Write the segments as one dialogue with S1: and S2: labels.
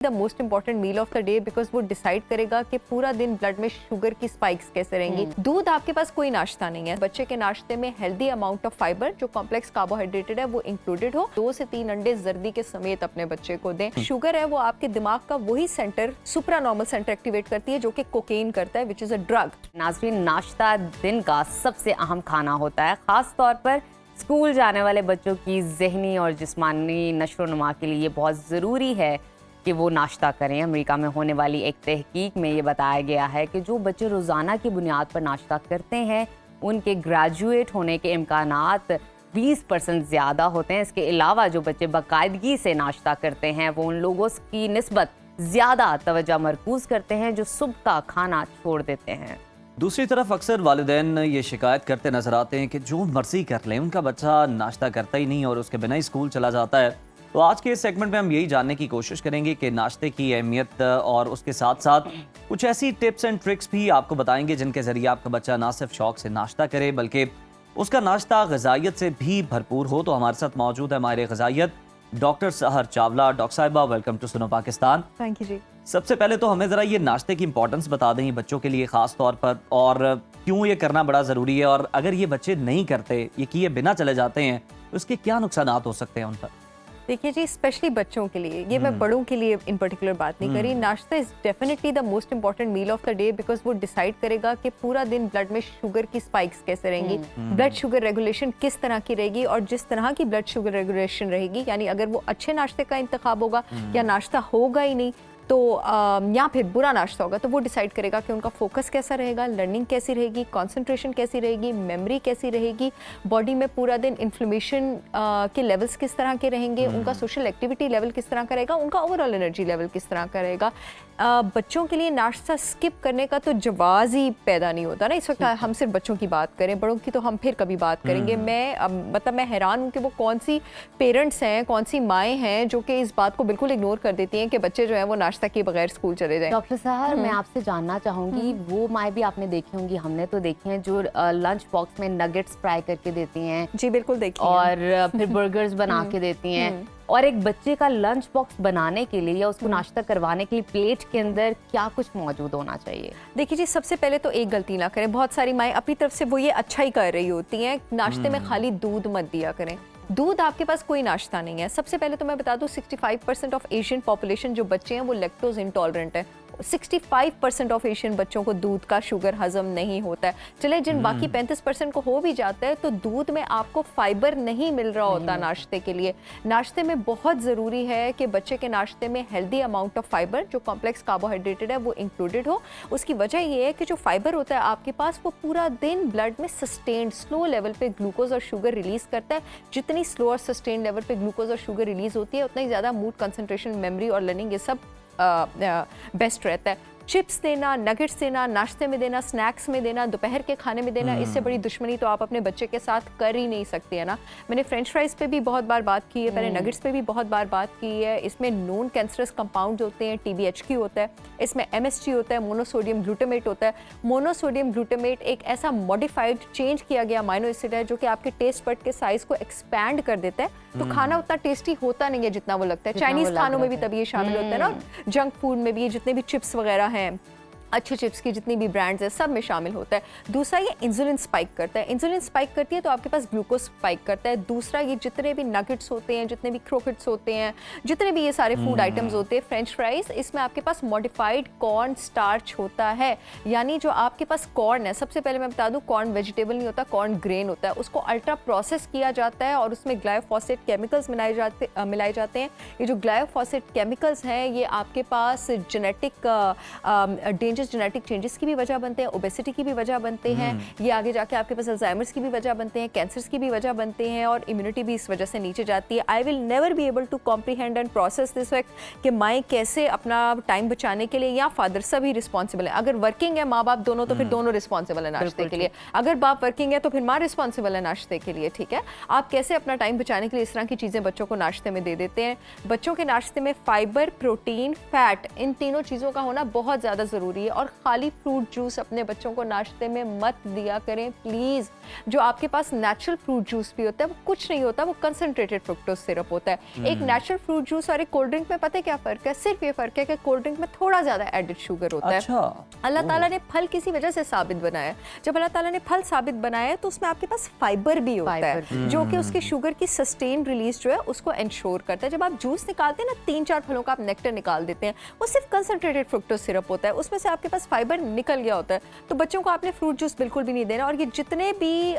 S1: The most important meal of the day because वो decide करेगा कि पूरा दिन ब्लड में शुगर की स्पाइक्स कैसे रहेंगी। दूध आपके पास कोई नाश्ता नहीं है। बच्चे के नाश्ते में हेल्दी अमाउंट ऑफ फाइबर जो कॉम्प्लेक्स कार्बोहाइड्रेटेड है वो इंक्लूडेड हो। 2 से 3 अंडे जर्दी के समेत अपने बच्चे को दें। शुगर है वो आपके दिमाग का वही सेंटर सुप्रा नॉर्मल सेंटर एक्टिवेट करती है जो कि कोकेन करता है, विच इज अ ड्रग।
S2: नाज़रीन, नाश्ता दिन का सबसे अहम खाना होता है, खास तौर पर स्कूल जाने वाले बच्चों की ज़हनी और जिस्मानी नशोनुमा के लिए बहुत ज़रूरी है कि वो नाश्ता करें। अमेरिका में होने वाली एक तहकीक में ये बताया गया है कि जो बच्चे रोज़ाना की बुनियाद पर नाश्ता करते हैं उनके ग्रेजुएट होने के इम्कानात 20% ज़्यादा होते हैं। इसके अलावा जो बच्चे बाकायदगी से नाश्ता करते हैं वो उन लोगों की निस्बत ज़्यादा तवज्जो मरकूज़ करते हैं जो सुबह का खाना छोड़ देते हैं।
S3: दूसरी तरफ अक्सर वालिदैन ये शिकायत करते नजर आते हैं कि जो मर्जी कर लें उनका बच्चा नाश्ता करता ही नहीं और उसके बिना ही स्कूल चला जाता है। तो आज के इस सेगमेंट में हम यही जानने की कोशिश करेंगे कि नाश्ते की अहमियत और उसके साथ साथ कुछ ऐसी टिप्स एंड ट्रिक्स भी आपको बताएंगे जिनके जरिए आपका बच्चा ना सिर्फ शौक से नाश्ता करे बल्कि उसका नाश्ता ग़िज़ाइयत से भी भरपूर हो। तो हमारे साथ मौजूद है माहिर ग़िज़ाइयत डॉक्टर सहर चावला। डॉक्टर साहिबा, वेलकम टू सुनो पाकिस्तान।
S1: थैंक यू जी।
S3: सबसे पहले तो हमें ज़रा ये नाश्ते की इंपॉर्टेंस बता दें बच्चों के लिए ख़ास तौर पर, और क्यों ये करना बड़ा ज़रूरी है, और अगर ये बच्चे नहीं करते, ये किए बिना चले जाते हैं तो इसके क्या नुकसान हो सकते हैं उन पर?
S1: देखिए जी, स्पेशली बच्चों के लिए, ये मैं बड़ों के लिए इन पर्टिकुलर बात नहीं करी। नाश्ता is definitely the most important meal of the day because वो डिसाइड करेगा कि पूरा दिन ब्लड में शुगर की स्पाइक्स कैसे रहेंगी, ब्लड शुगर रेगुलेशन किस तरह की रहेगी, और जिस तरह की ब्लड शुगर रेगुलेशन रहेगी, यानी अगर वो अच्छे नाश्ते का इंतखाब होगा या नाश्ता होगा ही नहीं तो या फिर बुरा नाश्ता होगा, तो वो डिसाइड करेगा कि उनका फोकस कैसा रहेगा, लर्निंग कैसी रहेगी, कंसंट्रेशन कैसी रहेगी, मेमोरी कैसी रहेगी, बॉडी में पूरा दिन इन्फ्लेमेशन के लेवल्स किस तरह के रहेंगे, उनका सोशल एक्टिविटी लेवल किस तरह का रहेगा, उनका ओवरऑल एनर्जी लेवल किस तरह का रहेगा। बच्चों के लिए नाश्ता स्किप करने का तो जवाज़ ही पैदा नहीं होता ना। इस वक्त हम सिर्फ बच्चों की बात करें, बड़ों की तो हम फिर कभी बात करेंगे। मैं हैरान हूँ कि वो कौन सी पेरेंट्स हैं, कौन सी माएँ हैं जो कि इस बात को बिल्कुल इग्नोर कर देती हैं कि बच्चे जो है वो नाश्ता के बगैर स्कूल चले जाएं।
S2: डॉक्टर साहब, मैं आपसे जानना चाहूंगी, वो माएँ भी आपने देखी होंगी, हमने तो देखी हैं, जो लंच बॉक्स में नगेट्स फ्राई करके देती हैं।
S1: जी बिल्कुल देखी
S2: और फिर बर्गर्स बना के देती हैं। और एक बच्चे का लंच बॉक्स बनाने के लिए या उसको नाश्ता करवाने के लिए प्लेट के अंदर क्या कुछ मौजूद होना चाहिए?
S1: देखिए जी, सबसे पहले तो एक गलती ना करें। बहुत सारी माएँ अपनी तरफ से वो ये अच्छा ही कर रही होती हैं, नाश्ते में खाली दूध मत दिया करें। दूध आपके पास कोई नाश्ता नहीं है। सबसे पहले तो मैं बता दूं 65% ऑफ एशियन पॉपुलेशन जो बच्चे हैं वो लैक्टोज इंटॉलरेंट है। 65% ऑफ एशियन बच्चों को दूध का शुगर हजम नहीं होता है। चले जिन बाकी 35% को हो भी जाता है तो दूध में आपको फाइबर नहीं मिल रहा होता नाश्ते के लिए। नाश्ते में बहुत ज़रूरी है कि बच्चे के नाश्ते में हेल्दी अमाउंट ऑफ फाइबर जो कॉम्प्लेक्स कार्बोहाइड्रेटेड है वो इंक्लूडेड हो। उसकी वजह ये है कि जो फाइबर होता है आपके पास वो पूरा दिन ब्लड में सस्टेन्ड स्लो लेवल पे ग्लूकोज और शुगर रिलीज करता है। जितनी स्लो और सस्टेन्ड लेवल पे ग्लूकोज और शुगर रिलीज होती है उतना ही ज़्यादा मूड, कंसंट्रेशन, मेमोरी और लर्निंग ये सब बेस्ट रहता है। चिप्स देना, नगेट्स देना, नाश्ते में देना, स्नैक्स में देना, दोपहर के खाने में देना, इससे बड़ी दुश्मनी तो आप अपने बच्चे के साथ कर ही नहीं सकती है ना। मैंने फ्रेंच फ्राइज पे भी बहुत बार बात की है, मैंने नगेट्स पे भी बहुत बार बात की है। इसमें नॉन कैंसरस कंपाउंड होते हैं, TBHQ होता है, इसमें MSG होता है, मोनोसोडियम ग्लूटामेट होता है। मोनोसोडियम ग्लूटामेट एक ऐसा मॉडिफाइड चेंज किया गया अमाइनो एसिड है जो कि आपके टेस्ट बड के साइज को एक्सपैंड कर देता है, तो खाना उतना टेस्टी होता नहीं है जितना वो लगता है। चाइनीज खानों में भी तभी ये शामिल होता है ना, जंक फूड में भी जितने भी चिप्स वगैरह हैं, अच्छे चिप्स की जितनी भी ब्रांड्स हैं सब में शामिल होता है। दूसरा, ये इंसुलिन स्पाइक करता है। इंसुलिन स्पाइक करती है तो आपके पास ग्लूकोज स्पाइक करता है। दूसरा, ये जितने भी नगेट्स होते हैं, जितने भी क्रोकेट्स होते हैं, जितने भी ये सारे फूड आइटम्स होते हैं, फ्रेंच फ्राइज, इसमें आपके पास मॉडिफाइड कॉर्न स्टार्च होता है। यानी जो आपके पास कॉर्न है, सबसे पहले मैं बता दूं कॉर्न वेजिटेबल नहीं होता, कॉर्न ग्रेन होता है। उसको अल्ट्रा प्रोसेस किया जाता है और उसमें ग्लाइफोसेट केमिकल्स मिलाए जाते हैं। ये जो ग्लाइफोसेट केमिकल्स हैं ये आपके पास जेनेटिक चेंजेस की भी वजह बनते हैं, ओबेसिटी की भी वजह बनते हैं, ये आगे जाके आपके पास अल्जाइमर्स की भी वजह बनते हैं, कैंसर्स की भी वजह बनते हैं, और इम्यूनिटी भी इस वजह से नीचे जाती है। I will never be able to comprehend and process this fact कि माएँ कैसे अपना टाइम बचाने के लिए, या फादर सभी रिस्पॉन्सिबल है। अगर वर्किंग है माँ बाप दोनों तो फिर दोनों रिस्पॉन्सिबल है नाश्ते के लिए। अगर बाप वर्किंग है तो फिर माँ रिस्पॉन्सिबल है नाश्ते के लिए। ठीक है, आप कैसे अपना टाइम बचाने के लिए इस तरह की चीज़ें बच्चों को नाश्ते में दे देते हैं। बच्चों के नाश्ते में फाइबर, प्रोटीन, फैट, इन तीनों चीज़ों का होना बहुत ज़्यादा ज़रूरी है। और खाली फ्रूट जूस अपने बच्चों को नाश्ते में मत दिया करें प्लीज़। जो आपके पास नेचुरल फ्रूट जूस भी होता है वो कुछ नहीं होता, वो कंसनट्रेटेड फ्रुक्टोज सिरप होता है। एक नेचुरल फ्रूट जूस और एक कोल्ड ड्रिंक में पता है क्या फ़र्क है? सिर्फ ये फ़र्क है कि कोल्ड ड्रिंक में थोड़ा ज़्यादा एडिड शुगर होता है। अल्लाह ताला ने फल किसी वजह से साबित बनाया। जब अल्लाह ताला ने फल साबित बनाया है तो उसमें आपके पास फाइबर भी होता है जो कि उसके शुगर की सस्टेन रिलीज जो है उसको इंश्योर करता है। जब आप जूस निकालते हैं ना, 3-4 फलों का आप नेक्टर निकाल देते हैं, वो सिर्फ कंसनट्रेटेड फ्रुक्टोज सिरप होता है, उसमें से आपके पास फाइबर निकल गया होता है। तो बच्चों को आपने फ्रूट जूस बिल्कुल भी नहीं देना। और ये जितने भी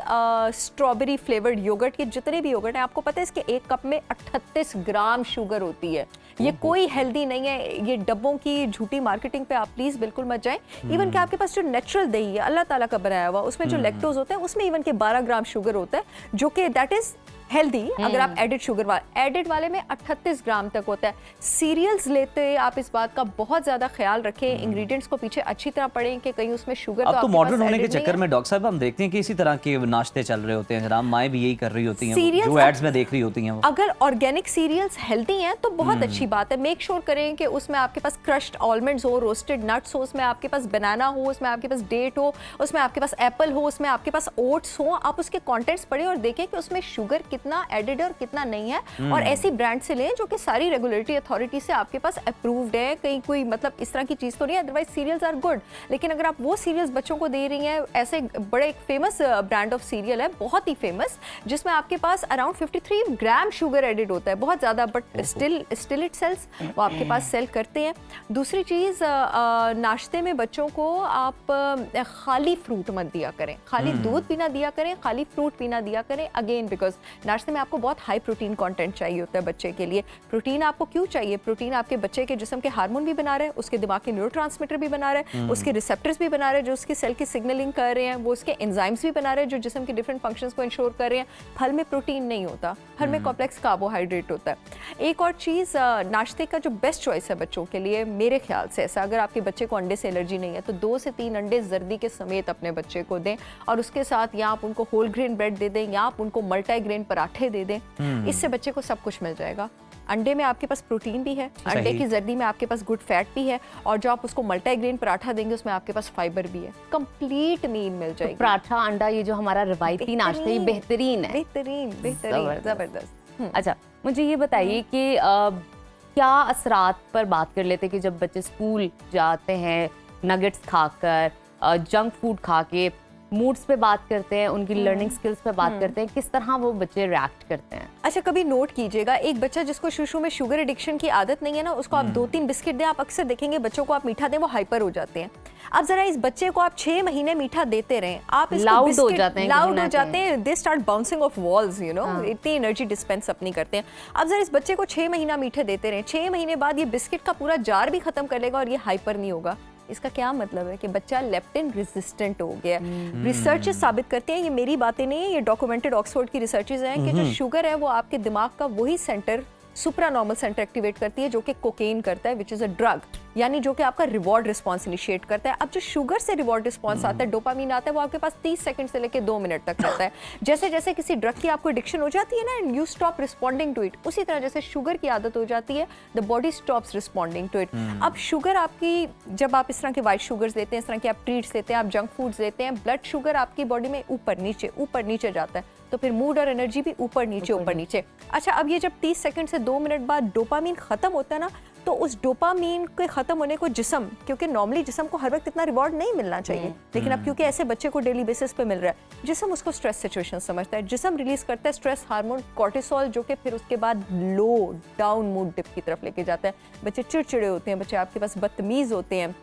S1: स्ट्रॉबेरी फ्लेवर्ड योगर्ट के जितने भी योगर्ट हैं, आपको पता है इसके एक कप में 38 ग्राम शुगर होती है। ये कोई हेल्दी नहीं है। ये डब्बों की झूठी मार्केटिंग पे आप प्लीज बिल्कुल मत जाएं। इवन कि आपके पास जो नेचुरल दही है अल्लाह ताला का बनाया हुआ, उसमें जो लैक्टोज होता है उसमें इवन के 12 ग्राम शुगर होता है, जो कि दैट इज हेल्दी। अगर आप एडिड शुगर एडिड वाले में 38 ग्राम तक होता है। सीरियल्स लेते आप इस बात का बहुत ज्यादा ख्याल रखें, इंग्रेडिएंट्स को पीछे अच्छी तरह पढ़ें कि कहीं उसमें शुगर
S3: अब तो मॉडर्न होने के चक्कर में डॉक्टर साहब हम देखते हैं कि इसी तरह के नाश्ते चल रहे होते हैं, जनाब माएँ भी यही कर रही होती हैं जो एड्स में देख रही होती हैं।
S1: अगर ऑर्गेनिक सीरियल्स हेल्दी हैं तो बहुत अच्छी बात है। मेक श्योर करें कि उसमें आपके पास क्रश्ड आलमंड्स हो, रोस्टेड नट्स हो, उसमें आपके पास बनाना हो, उसमें आपके पास डेट हो, उसमें आपके पास एप्पल हो, उसमें आपके पास ओट्स हो। आप उसके कंटेंट्स पढ़ें और देखें कि उसमें शुगर कितना एडेड है और कितना नहीं है। और ऐसी ब्रांड से लें जो कि सारी रेगुलेटरी अथॉरिटी से आपके पास अप्रूव्ड है, कहीं कोई मतलब इस तरह की चीज तो नहीं है। अदरवाइज सीरियल्स आर गुड, लेकिन अगर आप वो सीरियल्स बच्चों को दे रही हैं, ऐसे बड़े एक फेमस ब्रांड ऑफ सीरियल है, बहुत ही फेमस, जिसमें आपके पास अराउंड 53 ग्राम शुगर एडिड होता है, बहुत ज्यादा, बट स्टिल इट सेल्स, वो आपके पास सेल करते हैं। दूसरी चीज, नाश्ते में बच्चों को आप खाली फ्रूट मत दिया करें, खाली दूध पीना दिया करें, खाली फ्रूट पीना दिया करें। अगेन बिकॉज नाश्ते में आपको बहुत हाई प्रोटीन कंटेंट चाहिए होता है बच्चे के लिए। प्रोटीन आपको क्यों चाहिए? प्रोटीन आपके बच्चे के जिस्म के हार्मोन भी बना रहे हैं, उसके दिमाग के न्यूरोट्रांसमीटर भी बना रहे हैं, उसके रिसेप्टर्स भी बना रहे हैं जो उसकी सेल की सिग्नलिंग कर रहे हैं, वो उसके एंजाइम्स भी बना रहे हैं जो जिस्म के डिफरेंट फंक्शंस को इंश्योर कर रहे हैं। फल में प्रोटीन नहीं होता, फल में कॉम्प्लेक्स कार्बोहाइड्रेट होता है। एक और चीज़, नाश्ते का जो बेस्ट चॉइस है बच्चों के लिए मेरे ख्याल से ऐसा, अगर आपके बच्चे को अंडे से एलर्जी नहीं है तो 2 से 3 अंडे जर्दी के समेत अपने बच्चे को दें, और उसके साथ या आप उनको होल ग्रेन ब्रेड दे दें या आप उनको मल्टीग्रेन पराठे दे दें। इससे बच्चे को सब कुछ मिल जाएगा। अंडे में आपके पास प्रोटीन भी है, अंडे की जर्दी में आपके पास गुड फैट भी है, और जो आप उसको मल्टीग्रेन पराठा देंगे उसमें आपके पास फाइबर भी है। कंप्लीट मील मिल जाएगी।
S2: तो पराठा अंडा ये जो हमारा रवायती नाश्ता है बेहतरीन है,
S1: बेहतरीन जबरदस्त।
S2: अच्छा, मुझे ये बताइए कि क्या असरात पर बात कर लेते हैं कि जब बच्चे स्कूल जाते हैं नगेट्स खाकर, जंक फूड खा के, मूड्स पे बात करते हैं, उनकी लर्निंग स्किल्स पे बात करते हैं, किस तरह वो बच्चे रिएक्ट करते हैं?
S1: अच्छा, कभी नोट कीजिएगा, एक बच्चा जिसको शुरू में शुगर एडिक्शन की आदत नहीं है ना, उसको आप 2-3 बिस्किट दें, आप अक्सर देखेंगे बच्चों को आप मीठा दें वो हाइपर हो जाते हैं। अब जरा इस बच्चे को आप 6 महीने मीठा देते रहें, आप
S2: लाउड हो जाते
S1: हैं, they start bouncing off walls, you know, इतनी एनर्जी डिस्पेंस अपनी करते हैं। अब जरा इस बच्चे को 6 महीना मीठे देते रहें, 6 महीने बाद ये बिस्किट का पूरा जार भी खत्म कर लेगा और ये हाइपर नहीं होगा। इसका क्या मतलब है कि बच्चा लेप्टिन रेजिस्टेंट हो गया। रिसर्चेस साबित करते हैं, ये मेरी बातें नहीं है, ये डॉक्यूमेंटेड ऑक्सफोर्ड की रिसर्चेस हैं कि जो शुगर है वो आपके दिमाग का वही सेंटर, सुप्रानॉर्मल सेंटर एक्टिवेट करती है जो कि कोकेन करता है, विच इज अ ड्रग, यानी जो कि आपका रिवॉर्ड रिस्पॉन्स इनिशिएट करता है। अब जो शुगर से रिवॉर्ड रिस्पॉन्स आता है, डोपामीन आता है, वो आपके पास 30 सेकंड से लेकर 2 मिनट तक रहता है। जैसे जैसे किसी ड्रग की आपको एडिक्शन हो जाती है ना, and you stop responding to it, उसी तरह जैसे शुगर की आदत हो जाती है, the body stops responding to it. अब शुगर आपकी, जब आप इस तरह के वाइट शुगर्स लेते हैं, इस तरह के आप ट्रीट्स लेते हैं, आप जंक फूड्स लेते हैं, ब्लड शुगर आपकी बॉडी में ऊपर नीचे जाता है, तो फिर मूड और एनर्जी भी ऊपर नीचे। अच्छा, अब ये जब 30 सेकंड से 2 मिनट बाद डोपामीन खत्म होता है ना, तो उस डोपामीन के खत्म होने को जिस्म, क्योंकि नॉर्मली जिस्म को हर वक्त इतना रिवॉर्ड नहीं मिलना चाहिए, लेकिन अब क्योंकि ऐसे बच्चे को डेली बेसिस पे मिल रहा है, जिस्म उसको स्ट्रेस सिचुएशन समझता है, जिस्म रिलीज करता है स्ट्रेस हार्मोन कॉर्टिसोल, जो कि फिर उसके बाद लो डाउन मूड डिप की तरफ लेके जाता है। बच्चे चिड़चिड़े होते हैं, बच्चे आपके पास बदतमीज होते हैं।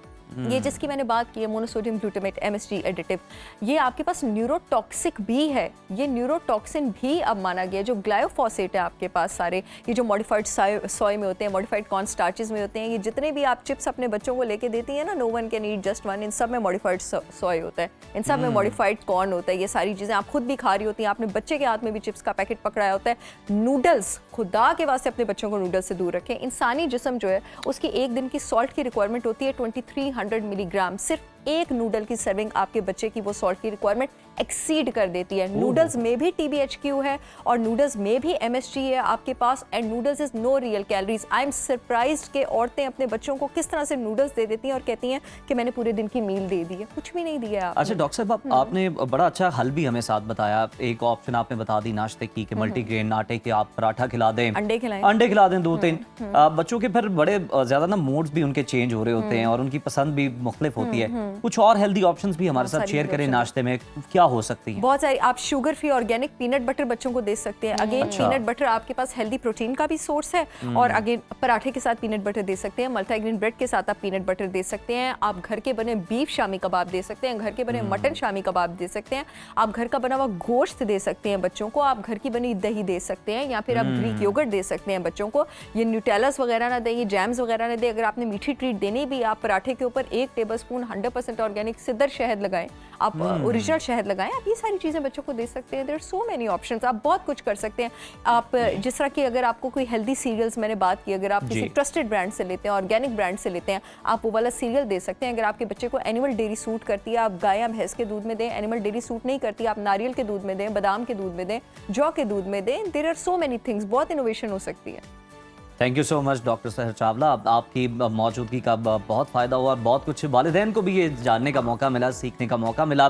S1: ये जिसकी मैंने बात की है, मोनोसोडियम ग्लूटामेट MSG एडिटिव, ये आपके पास न्यूरोटॉक्सिक भी है, ये न्यूरोटॉक्सिन भी अब माना गया। जो ग्लायोफॉसेट है आपके पास सारे, ये जो मॉडिफाइड सोय में होते हैं, मॉडिफाइड कॉर्न स्टार्चेस में होते हैं, ये जितने भी आप चिप्स अपने बच्चों को लेके देती हैं ना, no one can eat just one, इन सब में मॉडिफाइड सोय होता है, इन सब में मॉडिफाइड कॉर्न होता है। ये सारी चीज़ें आप खुद भी खा रही होती हैं, आपने बच्चे के हाथ में भी चिप्स का पैकेट पकड़ाया होता है। नूडल्स, खुदा के वास्ते अपने बच्चों को नूडल्स से दूर रखें। इंसानी जिस्म जो है उसकी एक दिन की सॉल्ट की रिक्वायरमेंट होती है 2300 मिलीग्राम, सिर्फ एक नूडल की सर्विंग आपके बच्चे की वो सॉल्ट की रिक्वायरमेंट एक्सीड कर देती है। नूडल्स में भी TBHQ है और नूडल्स में भी MSG है आपके पास, and noodles is no real calories. I am surprised कि औरतें अपने बच्चों को किस तरह से नूडल्स दे देती हैं और कहती हैं कि मैंने पूरे दिन की मील दे दी है। कुछ भी नहीं दिया आपने।
S3: अच्छा डॉक्टर साहब, आपने बड़ा अच्छा हल भी हमें साथ बताया। एक ऑप्शन आपने बता दी नाश्ते की कि मल्टीग्रेन आटे के आप पराठा खिला दें,
S1: अंडे खिलाएं,
S3: अंडे खिला दें 2-3। बच्चों के फिर बड़े ज्यादा ना मूड्स भी उनके चेंज हो रहे होते हैं और उनकी पसंद भी मुख्तलिफ होती है। कुछ और हेल्दी ऑप्शंस भी हमारे साथ शेयर करें नाश्ते में, क्या हो सकती है?
S1: बहुत सारी आप sugar free organic peanut butter बच्चों को दे सकते हैं। अगेन पीनट बटर आपके पास हेल्दी प्रोटीन का भी सोर्स है, और अगेन पराठे के साथ पीनट बटर दे सकते हैं, मल्टीग्रेन ब्रेड के साथ आप पीनट बटर दे सकते हैं, आप घर के बने बीफ शामी कबाब दे सकते हैं, घर के बने मटन शामी कबाब दे सकते हैं, आप घर का बना हुआ गोश्त दे सकते हैं बच्चों को, आप घर की बनी दही दे सकते हैं, या फिर आप ग्रीक योगर्ट दे सकते हैं बच्चों को। ये न्यूटेलास वगैरह ना दें, ये जैम्स वगैरह ना दें। अगर आपने मीठी ट्रीट देनी भी, आप पराठे के ऊपर 1 टेबलस्पून 100% ऑर्गेनिक सिद्दर शहद लगाएं, आप ओरिजिनल शहद लगाएं, आप ये सारी चीज़ें बच्चों को दे सकते हैं। There are so many options, आप बहुत कुछ कर सकते हैं। आप जिस तरह की अगर आपको कोई हेल्दी सीरियल्स, मैंने बात की, अगर आप किसी ट्रस्टेड ब्रांड से लेते हैं, ऑर्गेनिक ब्रांड से लेते हैं, आप वो वाला सीरियल दे सकते हैं। अगर आपके बच्चे को एनिमल डेयरी सूट करती है, आप गाय या भैंस के दूध में दें। एनिमल डेयरी सूट नहीं करती, आप नारियल के दूध में दें, बादाम के दूध में दें, जौ के दूध में दें। There are so many things, बहुत इनोवेशन हो सकती है।
S3: Thank you so much doctor Sehar Chawla, आपकी मौजूदगी का बहुत फ़ायदा हुआ और बहुत कुछ वालिदैन को भी ये जानने का मौका मिला, सीखने का मौका मिला।